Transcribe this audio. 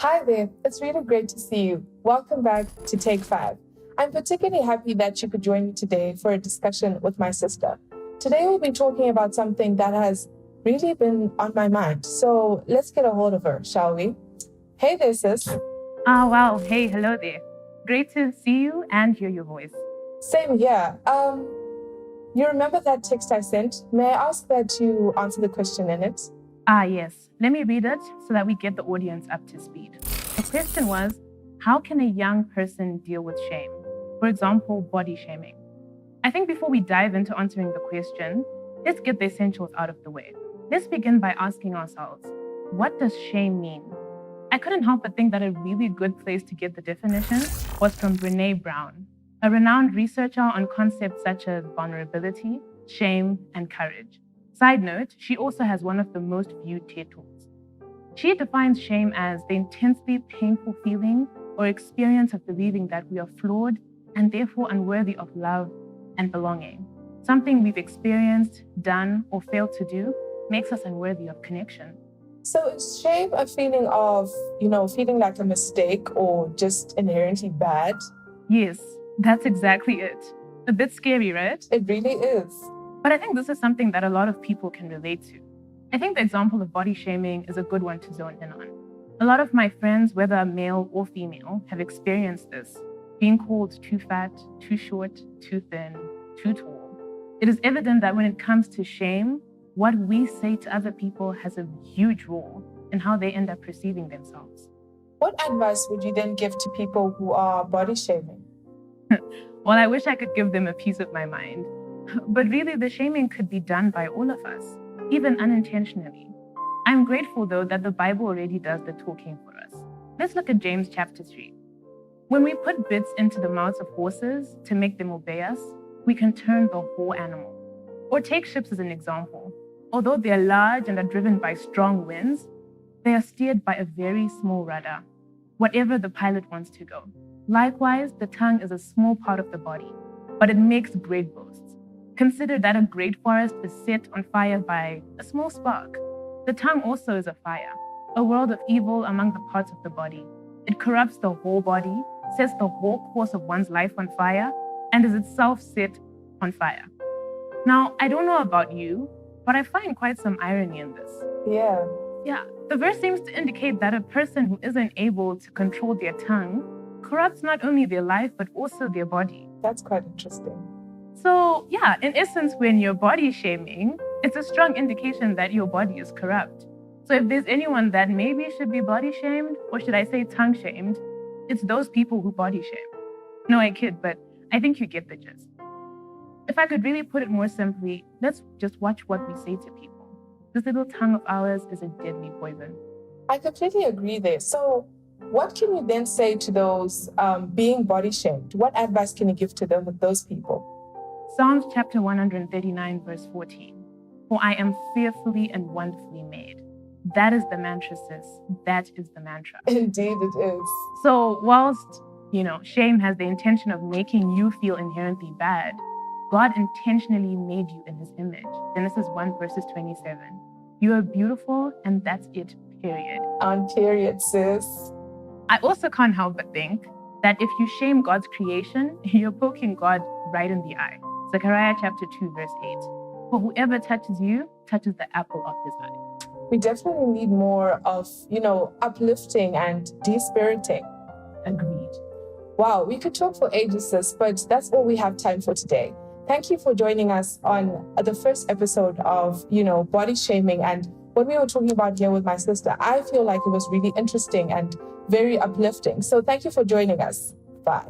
Hi there, it's really great to see you. Welcome back to Take 5. I'm particularly happy that you could join me today for a discussion with my sister. Today we'll be talking about something that has really been on my mind. So let's get a hold of her, shall we? Hey there, sis. Wow. Hey, hello there. Great to see you and hear your voice. Same here. You remember that text I sent? May I ask that you answer the question in it? Yes. Let me read it so that we get the audience up to speed. The question was, how can a young person deal with shame? For example, body shaming. I think before we dive into answering the question, let's get the essentials out of the way. Let's begin by asking ourselves, what does shame mean? I couldn't help but think that a really good place to get the definition was from Brené Brown, a renowned researcher on concepts such as vulnerability, shame, and courage. Side note, she also has one of the most viewed TED Talks. She defines shame as the intensely painful feeling or experience of believing that we are flawed and therefore unworthy of love and belonging. Something we've experienced, done, or failed to do makes us unworthy of connection. So is shame a feeling of, feeling like a mistake or just inherently bad? Yes, that's exactly it. A bit scary, right? It really is. But I think this is something that a lot of people can relate to. I think the example of body shaming is a good one to zone in on. A lot of my friends, whether male or female, have experienced this, being called too fat, too short, too thin, too tall. It is evident that when it comes to shame, what we say to other people has a huge role in how they end up perceiving themselves. What advice would you then give to people who are body shaming? Well, I wish I could give them a piece of my mind. But really, the shaming could be done by all of us, even unintentionally. I'm grateful, though, that the Bible already does the talking for us. Let's look at James chapter 3. When we put bits into the mouths of horses to make them obey us, we can turn the whole animal. Or take ships as an example. Although they are large and are driven by strong winds, they are steered by a very small rudder, wherever the pilot wants to go. Likewise, the tongue is a small part of the body, but it makes great boasts. Consider that a great forest is set on fire by a small spark. The tongue also is a fire, a world of evil among the parts of the body. It corrupts the whole body, sets the whole course of one's life on fire, and is itself set on fire. Now, I don't know about you, but I find quite some irony in this. Yeah. The verse seems to indicate that a person who isn't able to control their tongue corrupts not only their life, but also their body. That's quite interesting. So, in essence, when you're body shaming, it's a strong indication that your body is corrupt. So if there's anyone that maybe should be body shamed, or should I say tongue shamed, it's those people who body shame. No, I kid, but I think you get the gist. If I could really put it more simply, let's just watch what we say to people. This little tongue of ours is a deadly poison. I completely agree there. So what can you then say to those being body shamed? What advice can you give to those people? Psalms chapter 139, verse 14. For I am fearfully and wonderfully made. That is the mantra, sis. That is the mantra. Indeed it is. So whilst, shame has the intention of making you feel inherently bad, God intentionally made you in his image. Genesis 1, verses 27. You are beautiful, and that's it, period. On period, sis. I also can't help but think that if you shame God's creation, you're poking God right in the eye. Zechariah chapter 2, verse 8. For whoever touches you, touches the apple of his eye. We definitely need more of, uplifting and de-spiriting. Agreed. Wow, we could talk for ages, sis, but that's all we have time for today. Thank you for joining us on the first episode of, body shaming. And what we were talking about here with my sister, I feel like it was really interesting and very uplifting. So thank you for joining us. Bye.